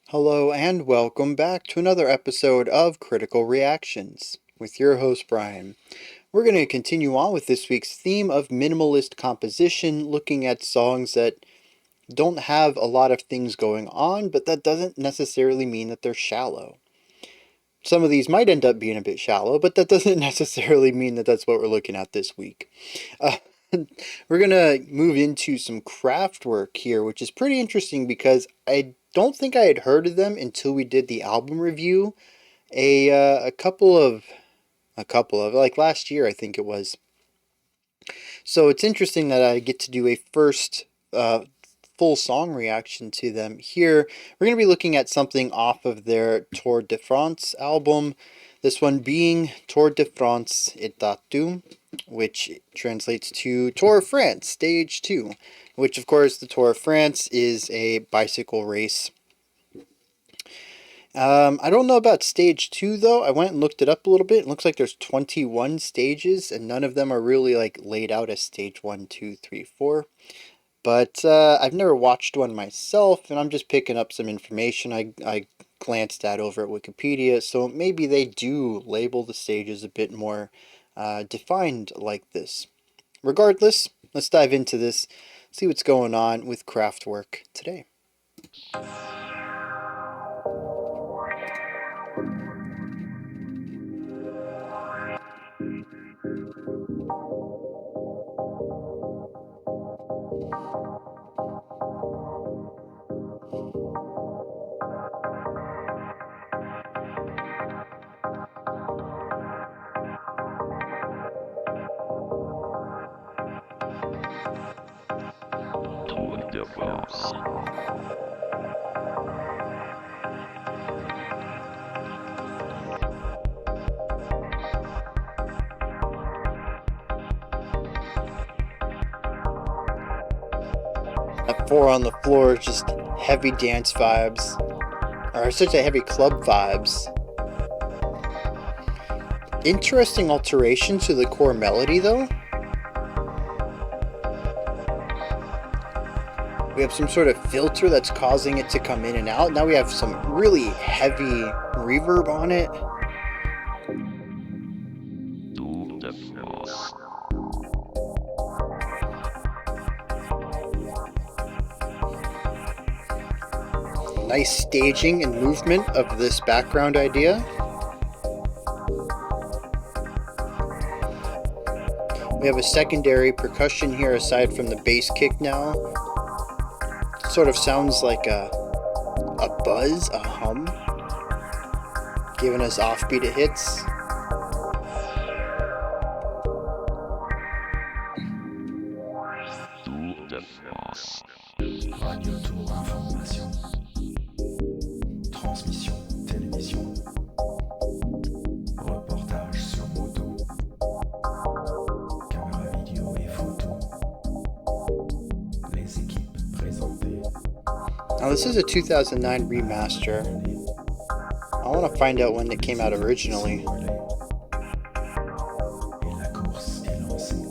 Hello and welcome back to another episode of Critical Reactions with your host Bryan. We're going to continue on with this week's theme of minimalist composition, looking at songs that don't have a lot of things going on, but that doesn't necessarily mean that they're shallow. Some of these might end up being a bit shallow, but that doesn't necessarily mean that that's what we're looking at this week. Uh, we're going to move into some Kraftwerk here, which is pretty interesting because I don't think I had heard of them until we did the album review a couple of like last year I think it was. So it's interesting that I get to do a first full song reaction to them here. We're going to be looking at something off of their Tour de France album. This one being Tour de France Etape, which translates to Tour of France Stage 2, which of course the Tour of France is a bicycle race. I don't know about stage 2 though. I went and looked it up a little bit. It looks like there's 21 stages and none of them are really like laid out as stage 1, 2, 3, 4. But I've never watched one myself, and I'm just picking up some information I glanced at over at Wikipedia, so maybe they do label the stages a bit more defined like this. Regardless, let's dive into this, see what's going on with Kraftwerk today. That 4 on the floor is just heavy dance vibes, or such a heavy club vibes. Interesting alteration to the core melody though. We have some sort of filter that's causing it to come in and out. Now we have some really heavy reverb on it. Nice staging and movement of this background idea. We have a secondary percussion here aside from the bass kick now. Sort of sounds like a buzz, a hum, giving us offbeat hits. Radio Tour Information. Transmission, télévision. Reportage sur moto. Caméra vidéo et photo. Les équipes présentées. Now this is a 2009 remaster. I want to find out when it came out originally. Et la course est lancée.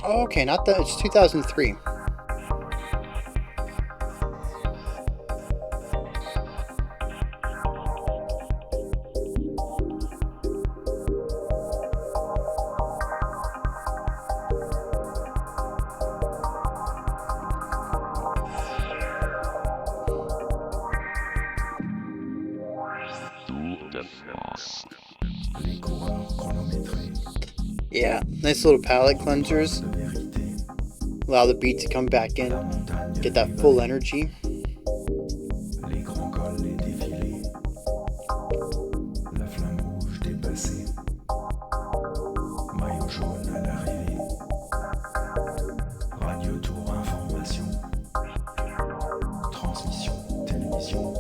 Oh, okay, not that. It's 2003. Les coureurs chronométrés. Yeah, nice little palette cleansers. De vérité. Allow the beat to come back in, La montagne. get that full energy. Les grands cols, les défilés. La flamme rouge dépassée. Maillot jaune à l'arrivée. Radio Tour Information. Transmission, télévision.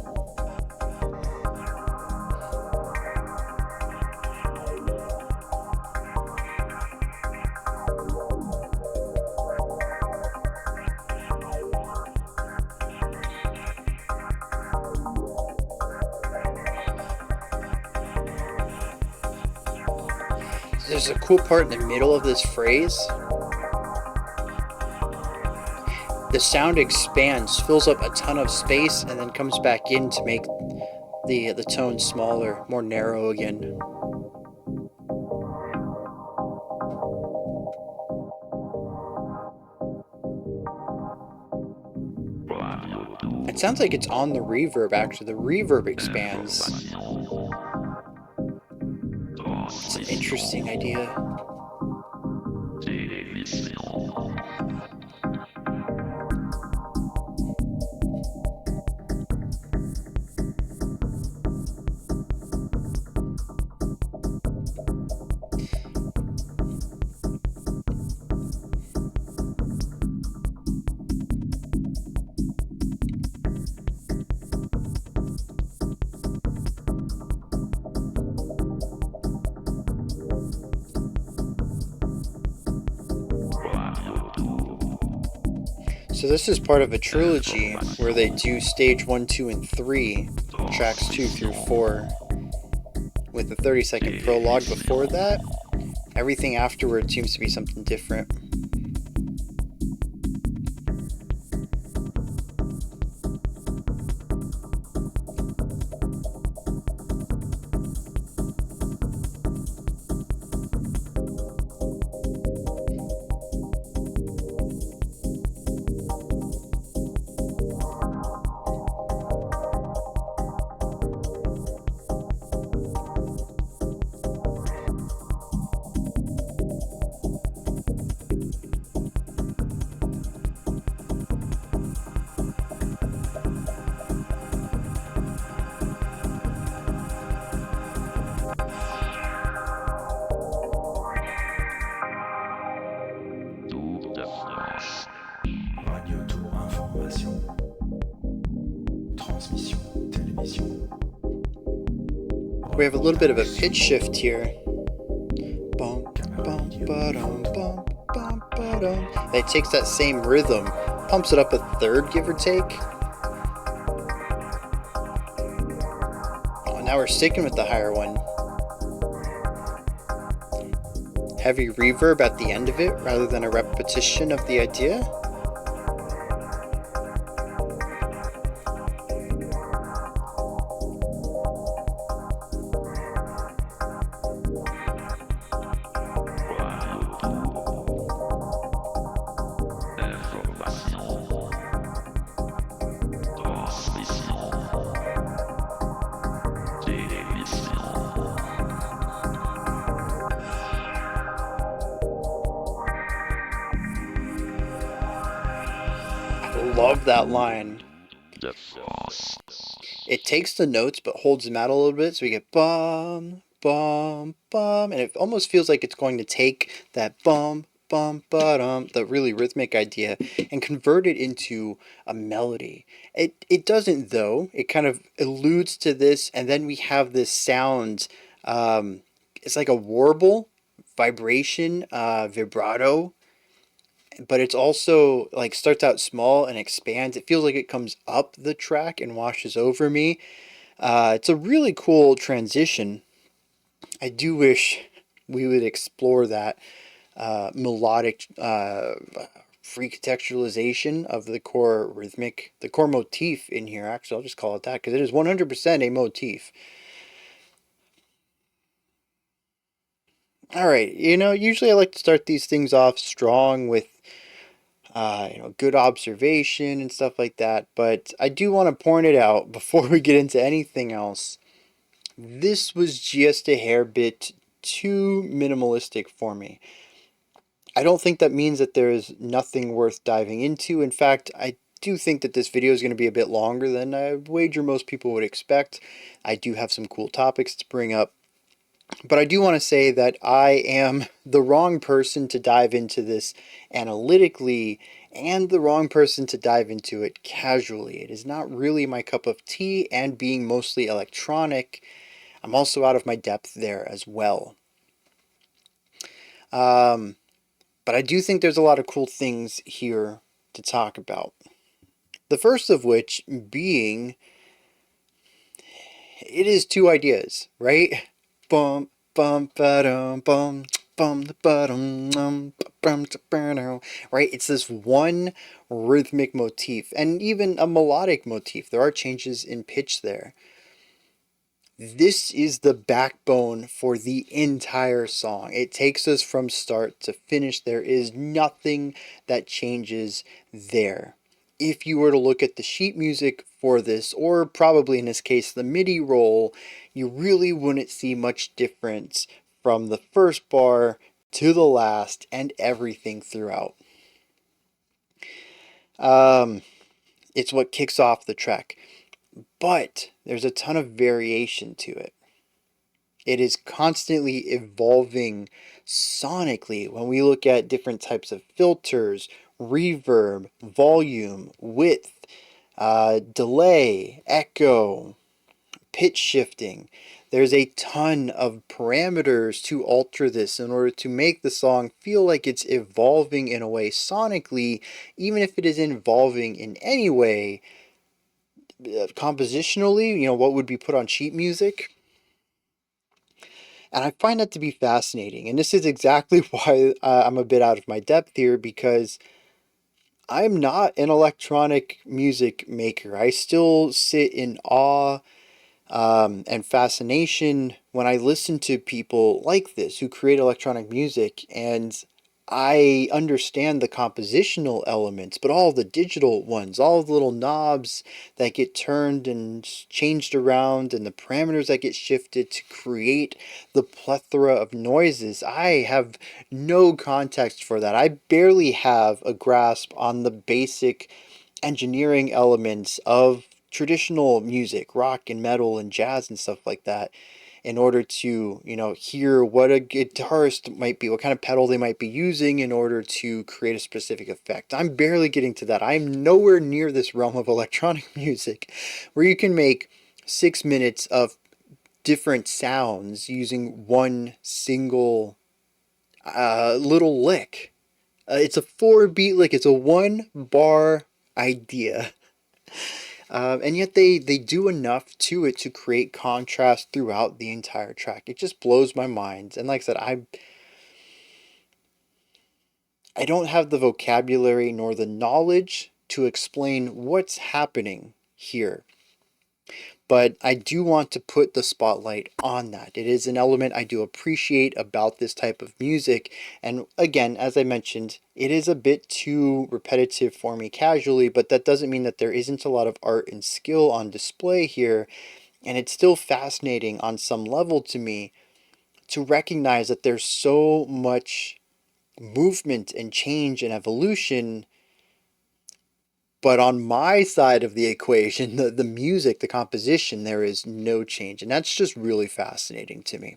there's a cool part in the middle of this phrase. The sound expands, fills up a ton of space, and then comes back in to make the tone smaller, more narrow again. It sounds like it's on the reverb, actually. The reverb expands. It's an interesting idea. So this is part of a trilogy where they do stage 1, 2, and 3, tracks 2 through 4, with a 30-second prologue before that. Everything afterward seems to be something different. Radio Tour Information. Transmission télévision. We have a little bit of a pitch shift here. Bum, bum, ba-dum, bum, bum, ba-dum. And it takes that same rhythm, pumps it up a third, give or take. Oh, now we're sticking with the higher one. Heavy reverb at the end of it rather than a repetition of the idea. Love that line. It takes the notes but holds them out a little bit, so we get bum, bum, bum, and it almost feels like it's going to take that bum, bum, ba-dum, the really rhythmic idea, and convert it into a melody. It doesn't, though. It kind of alludes to this, and then we have this sound. It's like a warble, vibration, vibrato, but it's also like starts out small and expands. It feels like it comes up the track and washes over me. It's a really cool transition. I do wish we would explore that melodic free contextualization of the core rhythmic, the core motif in here. Actually, I'll just call it that because it is 100% a motif. All right, usually I like to start these things off strong with good observation and stuff like that. But I do want to point it out before we get into anything else. This was just a hair bit too minimalistic for me. I don't think that means that there's nothing worth diving into. In fact, I do think that this video is going to be a bit longer than I wager most people would expect. I do have some cool topics to bring up. But I do want to say that I am the wrong person to dive into this analytically and the wrong person to dive into it casually. It is not really my cup of tea, and being mostly electronic, I'm also out of my depth there as well. But I do think there's a lot of cool things here to talk about. The first of which being, it is two ideas, right? Bum, bum, ba-dum, bum. bum the bottom bum right. It's this one rhythmic motif and even a melodic motif. There are changes in pitch there. This is the backbone for the entire song. It takes us from start to finish. There is nothing that changes there. If you were to look at the sheet music for this, or probably in this case the MIDI roll, you really wouldn't see much difference from the first bar to the last and everything throughout. Um, it's what kicks off the track, but there's a ton of variation to it. It is constantly evolving sonically when we look at different types of filters, reverb, volume, width, delay, echo, pitch shifting. There's a ton of parameters to alter this in order to make the song feel like it's evolving in a way sonically, even if it is evolving in any way compositionally, what would be put on sheet music. And I find that to be fascinating. And this is exactly why I'm a bit out of my depth here, because I'm not an electronic music maker. I still sit in awe and fascination when I listen to people like this who create electronic music, and I understand the compositional elements, but all the digital ones, all the little knobs that get turned and changed around, and the parameters that get shifted to create the plethora of noises, I have no context for that. I barely have a grasp on the basic engineering elements of traditional music, rock and metal and jazz and stuff like that, in order to, hear what a guitarist might be, what kind of pedal they might be using in order to create a specific effect. I'm barely getting to that. I'm nowhere near this realm of electronic music where you can make 6 minutes of different sounds using one single little lick. It's a 4 beat lick, it's a 1 bar idea. And yet they do enough to it to create contrast throughout the entire track. It just blows my mind. And like I said, I don't have the vocabulary nor the knowledge to explain what's happening here. But I do want to put the spotlight on that. It is an element I do appreciate about this type of music. And again, as I mentioned, it is a bit too repetitive for me casually, but that doesn't mean that there isn't a lot of art and skill on display here. And it's still fascinating on some level to me to recognize that there's so much movement and change and evolution. But on my side of the equation, the music, the composition, there is no change. And that's just really fascinating to me.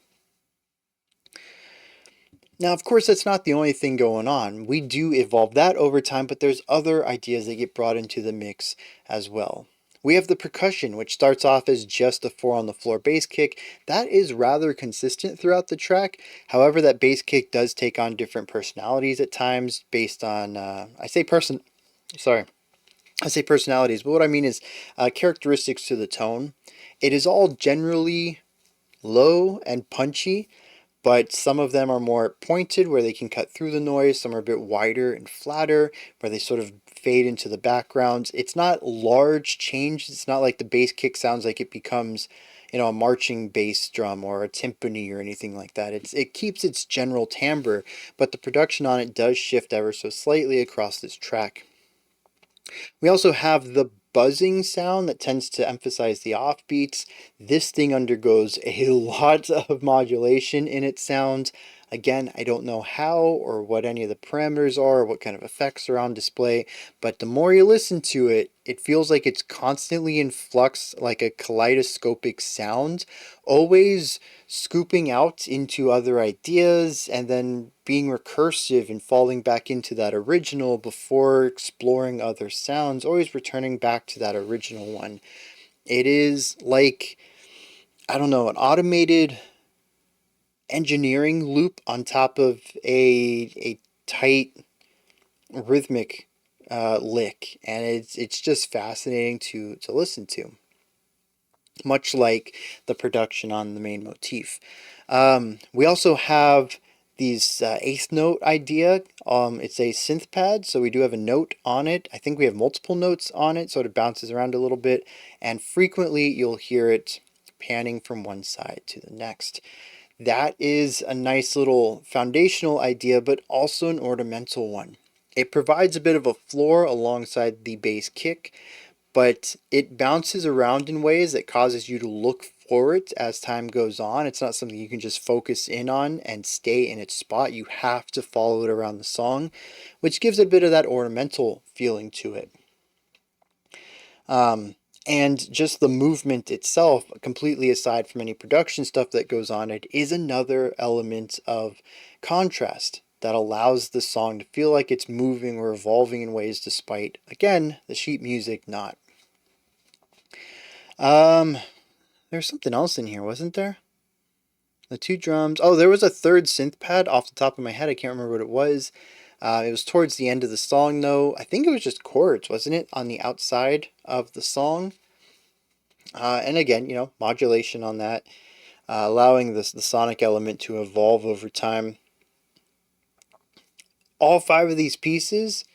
Now, of course, that's not the only thing going on. We do evolve that over time, but there's other ideas that get brought into the mix as well. We have the percussion, which starts off as just a 4 on the floor bass kick. That is rather consistent throughout the track. However, that bass kick does take on different personalities at times based on, sorry, I say personalities, but what I mean is characteristics to the tone. It is all generally low and punchy, but some of them are more pointed where they can cut through the noise. Some are a bit wider and flatter where they sort of fade into the background. It's not large change. It's not like the bass kick sounds like it becomes, a marching bass drum or a timpani or anything like that. It keeps its general timbre, but the production on it does shift ever so slightly across this track. We also have the buzzing sound that tends to emphasize the offbeats. This thing undergoes a lot of modulation in its sound. Again, I don't know how or what any of the parameters are or what kind of effects are on display, but the more you listen to it, it feels like it's constantly in flux, like a kaleidoscopic sound, always scooping out into other ideas and then being recursive and falling back into that original before exploring other sounds, always returning back to that original one. It is like, I don't know, an automated engineering loop on top of a tight rhythmic lick, and it's just fascinating to listen to, much like the production on the main motif. We also have these eighth note idea. It's a synth pad, so we do have a note on it. I think we have multiple notes on it, so it bounces around a little bit, and frequently you'll hear it panning from one side to the next. That is a nice little foundational idea, but also an ornamental one. It provides a bit of a floor alongside the bass kick, but it bounces around in ways that causes you to look for it as time goes on. It's not something you can just focus in on and stay in its spot. You have to follow it around the song, which gives a bit of that ornamental feeling to it. And just the movement itself, completely aside from any production stuff that goes on, it is another element of contrast that allows the song to feel like it's moving or evolving in ways despite, again, the sheet music not. There's something else in here, wasn't there? The two drums. Oh, there was a third synth pad off the top of my head. I can't remember what it was. It was towards the end of the song, though. I think it was just chords, wasn't it? On the outside of the song. And again, modulation on that, allowing the sonic element to evolve over time. All 5 of these pieces,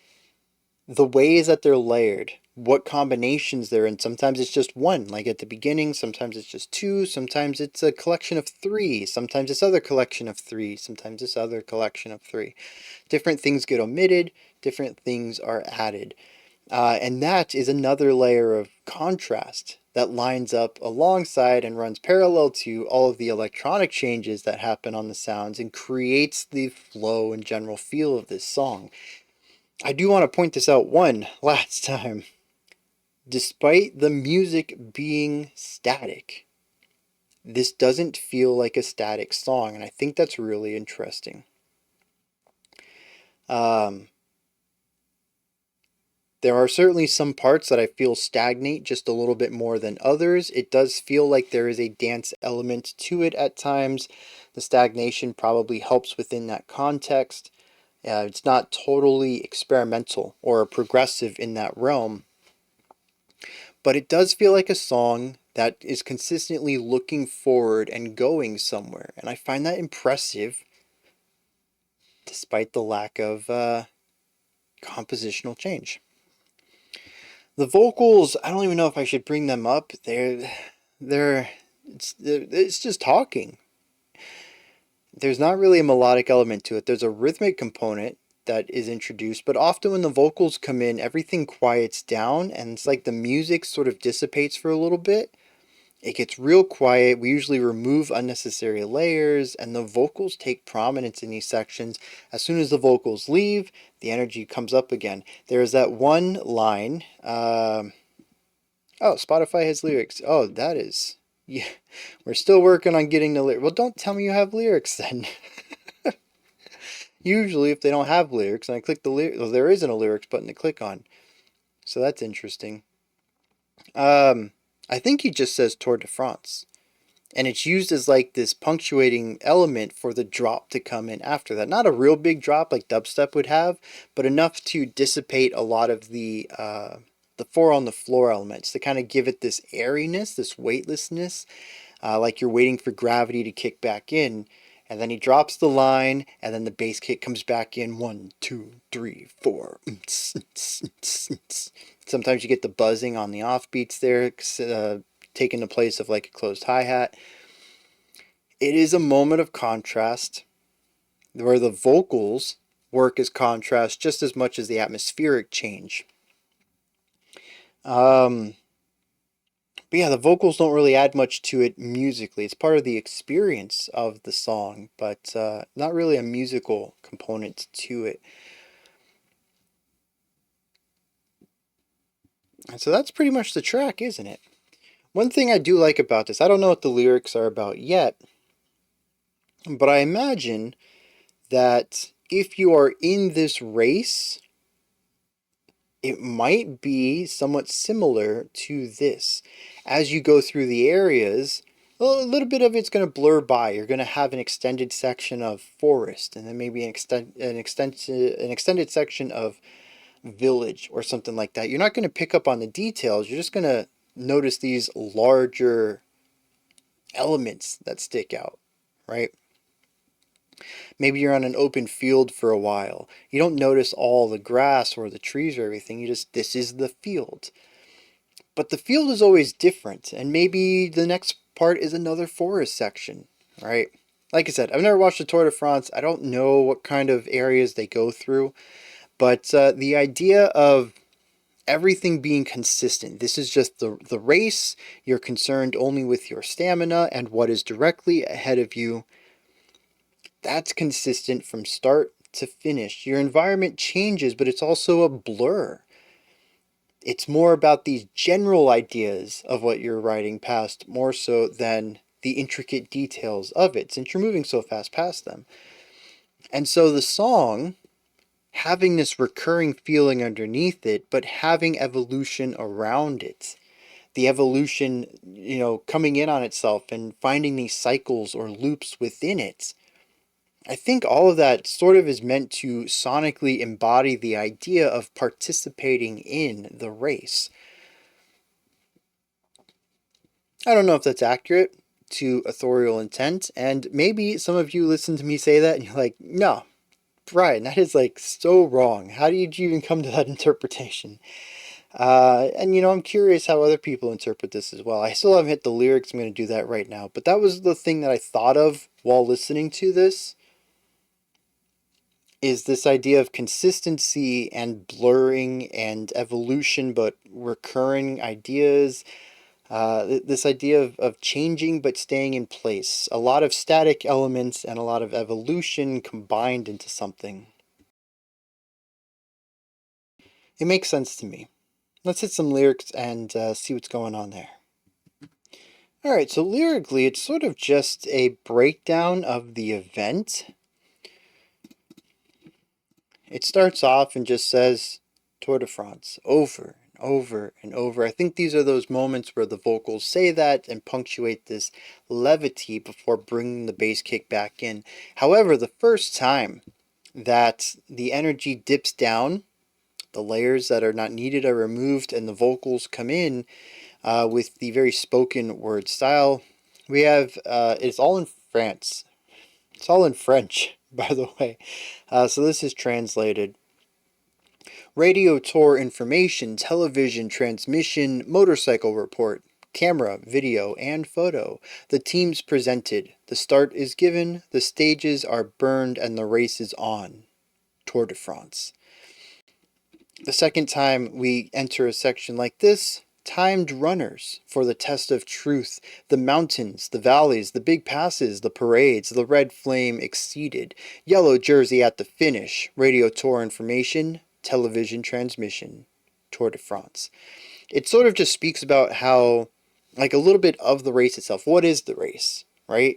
the ways that they're layered, what combinations they're in. Sometimes it's just one, like at the beginning. Sometimes it's just 2. Sometimes it's a collection of 3. Sometimes it's other collection of 3. Sometimes it's other collection of 3. Different things get omitted. Different things are added. And that is another layer of contrast that lines up alongside and runs parallel to all of the electronic changes that happen on the sounds and creates the flow and general feel of this song. I do want to point this out one last time. Despite the music being static, this doesn't feel like a static song, and I think that's really interesting. There are certainly some parts that I feel stagnate just a little bit more than others. It does feel like there is a dance element to it at times. The stagnation probably helps within that context. It's not totally experimental or progressive in that realm, but it does feel like a song that is consistently looking forward and going somewhere, and I find that impressive despite the lack of compositional change. The vocals, I don't even know if I should bring them up. It's just talking. There's not really a melodic element to it. There's a rhythmic component that is introduced, but often when the vocals come in, everything quiets down and it's like the music sort of dissipates for a little bit. It gets real quiet. We usually remove unnecessary layers, and the vocals take prominence in these sections. As soon as the vocals leave, the energy comes up again. There is that one line. Oh, Spotify has lyrics. Oh, that is... Yeah, we're still working on getting the lyrics. Well, don't tell me you have lyrics then. Usually, if they don't have lyrics, and I click the lyrics, well, there isn't a lyrics button to click on. So that's interesting. I think he just says Tour de France. And it's used as like this punctuating element for the drop to come in after that. Not a real big drop like dubstep would have, but enough to dissipate a lot of the 4 on the floor elements, to kind of give it this airiness, this weightlessness, like you're waiting for gravity to kick back in. And then he drops the line, and then the bass kick comes back in. 1, 2, 3, 4. Sometimes you get the buzzing on the offbeats there, taking the place of like a closed hi-hat. It is a moment of contrast where the vocals work as contrast just as much as the atmospheric change. But yeah, the vocals don't really add much to it musically. It's part of the experience of the song, but not really a musical component to it. And so that's pretty much the track, isn't it? One thing I do like about this, I don't know what the lyrics are about yet, but I imagine that if you are in this race, it might be somewhat similar to this. As you go through the areas, a little bit of it's going to blur by. You're going to have an extended section of forest, and then maybe an extended section of village or something like that. You're not going to pick up on the details. You're just going to notice these larger elements that stick out, right? Maybe you're on an open field for a while. You don't notice all the grass or the trees or everything. You just, this is the field. But the field is always different, and maybe the next part is another forest section, right? Like I said, I've never watched the Tour de France. I don't know what kind of areas they go through, but the idea of everything being consistent. This is just the race. You're concerned only with your stamina and what is directly ahead of you. That's consistent from start to finish. Your environment changes, but it's also a blur. It's more about these general ideas of what you're riding past, more so than the intricate details of it, since you're moving so fast past them. And so the song, having this recurring feeling underneath it, but having evolution around it. The evolution, coming in on itself and finding these cycles or loops within it. I think all of that sort of is meant to sonically embody the idea of participating in the race. I don't know if that's accurate to authorial intent, and maybe some of you listen to me say that and you're like, no, Bryan, that is like so wrong. How did you even come to that interpretation? And I'm curious how other people interpret this as well. I still haven't hit the lyrics. I'm going to do that right now. But that was the thing that I thought of while listening to this, is this idea of consistency and blurring and evolution, but recurring ideas. This idea of changing but staying in place. A lot of static elements and a lot of evolution combined into something. It makes sense to me. Let's hit some lyrics and see what's going on there. Alright, so lyrically, it's sort of just a breakdown of the event. It starts off and just says Tour de France over and over and over. I think these are those moments where the vocals say that and punctuate this levity before bringing the bass kick back in. However, the first time that the energy dips down, the layers that are not needed are removed, and the vocals come in with the very spoken word style. We have, it's all in France. It's all in French, by the way. So this is translated. Radio tour information, television transmission, motorcycle report, camera, video, and photo. The teams presented. The start is given, the stages are burned, and the race is on. Tour de France. The second time we enter a section like this, timed runners for the test of truth, the mountains, the valleys, the big passes, the parades, the red flame exceeded, yellow jersey at the finish, radio tour information, television transmission, Tour de France. It sort of just speaks about how, like, a little bit of the race itself. What is the race, right?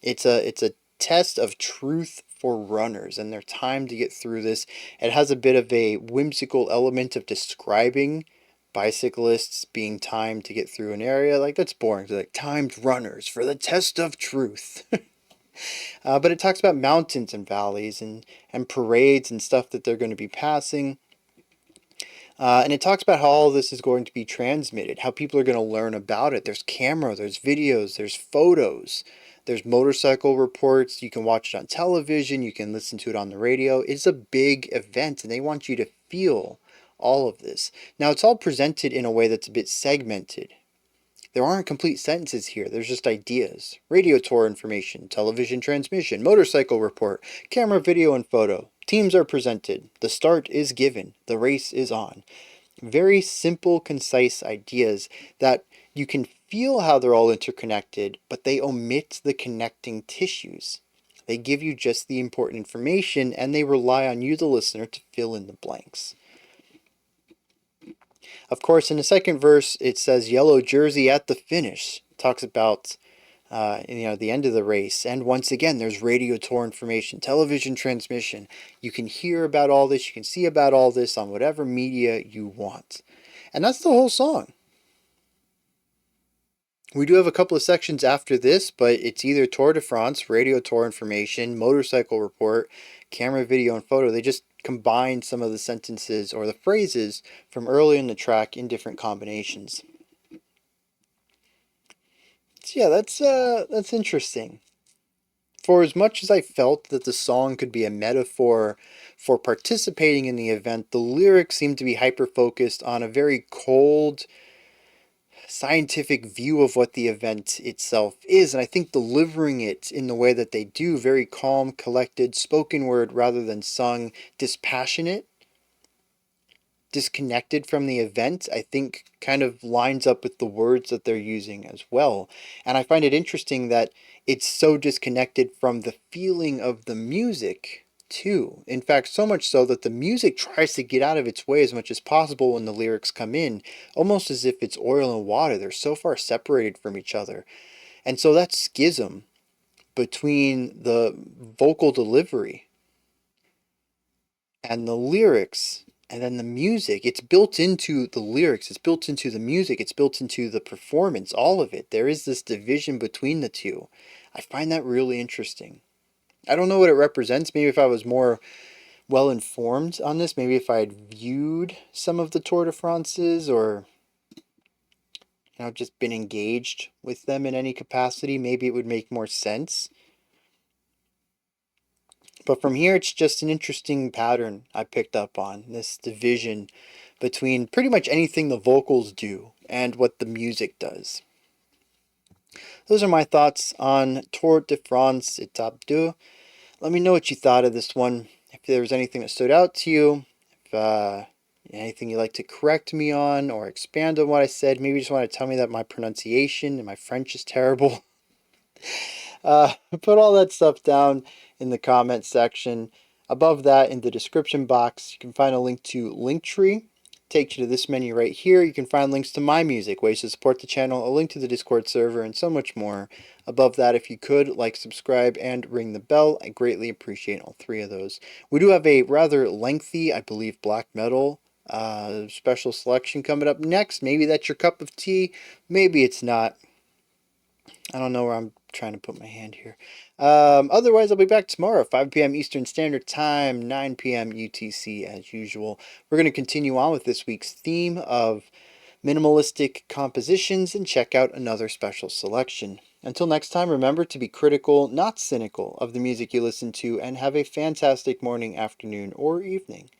It's a test of truth for runners and their time to get through this. It has a bit of a whimsical element of describing bicyclists being timed to get through an area. Like, that's boring. They're like, timed runners for the test of truth. But it talks about mountains and valleys and parades and stuff that they're going to be passing. And it talks about how all this is going to be transmitted, how people are going to learn about it. There's camera, there's videos, there's photos, there's motorcycle reports. You can watch it on television, you can listen to it on the radio. It's a big event, and they want you to feel all of this. Now, it's all presented in a way that's a bit segmented. There aren't complete sentences here, there's just ideas. Radio tour information, television transmission, motorcycle report, camera, video, and photo. Teams are presented. The start is given. The race is on. Very simple, concise ideas that you can feel how they're all interconnected, but they omit the connecting tissues. They give you just the important information, and they rely on you, the listener, to fill in the blanks. Of course, in the second verse, it says yellow jersey at the finish. It talks about the end of the race. And once again, there's radio tour information, television transmission. You can hear about all this. You can see about all this on whatever media you want. And that's the whole song. We do have a couple of sections after this, but it's either Tour de France, radio tour information, motorcycle report, camera, video, and photo. They just combine some of the sentences or the phrases from early in the track in different combinations. So yeah, that's interesting. for as much as I felt that the song could be a metaphor for participating in the event, the lyrics seem to be hyper focused on a very cold, scientific view of what the event itself is. And I think delivering it in the way that they do, very calm, collected, spoken word rather than sung, dispassionate, disconnected from the event, I think kind of lines up with the words that they're using as well. And I find it interesting that it's so disconnected from the feeling of the music too. In fact, so much so that the music tries to get out of its way as much as possible when the lyrics come in, almost as if it's oil and water. They're so far separated from each other. And so that schism between the vocal delivery and the lyrics and then the music, it's built into the lyrics, it's built into the music, it's built into the performance, all of it. There is this division between the two. I find that really interesting. I don't know what it represents. Maybe if I was more well informed on this, maybe if I had viewed some of the Tour de France's, or just been engaged with them in any capacity, maybe it would make more sense. But from here, it's just an interesting pattern I picked up on, this division between pretty much anything the vocals do and what the music does. Those are my thoughts on Tour de France Etape 2. Let me know what you thought of this one. If there was anything that stood out to you, if anything you'd like to correct me on or expand on what I said, maybe you just want to tell me that my pronunciation and my French is terrible. Put all that stuff down in the comment section. Above that, in the description box, you can find a link to Linktree. Takes you to this menu right here. You can find links to my music, ways to support the channel, a link to the Discord server, and so much more. Above that, if you could, like, subscribe, and ring the bell. I greatly appreciate all three of those. We do have a rather lengthy, I believe, black metal special selection coming up next. Maybe that's your cup of tea. Maybe it's not. I don't know where I'm trying to put my hand here. Otherwise, I'll be back tomorrow, 5 p.m. Eastern Standard Time, 9 p.m. UTC as usual. We're going to continue on with this week's theme of minimalistic compositions and check out another special selection. Until next time, remember to be critical, not cynical, of the music you listen to, and have a fantastic morning, afternoon, or evening,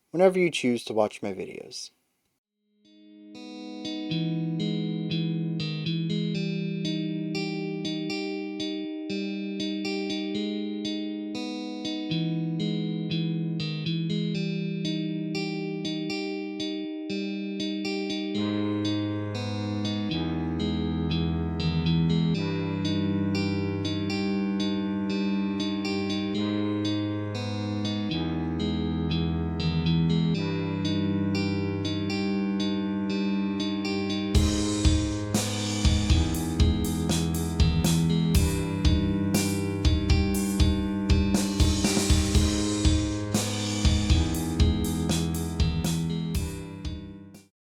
whenever you choose to watch my videos.